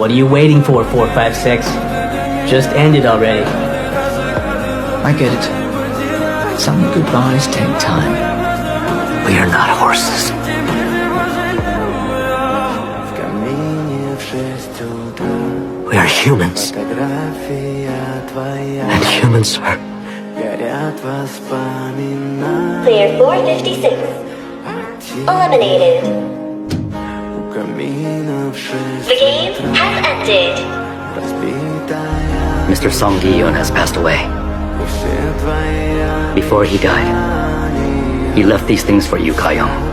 What are you waiting for, 456? Just end it already. I get it. Some goodbyes take time. We are not horses. We are humans. And humans are... Clear 456. Eliminated. The game has ended. Mr. Song Gi-yeon has passed away. Before he died, he left these things for you, Ka-young.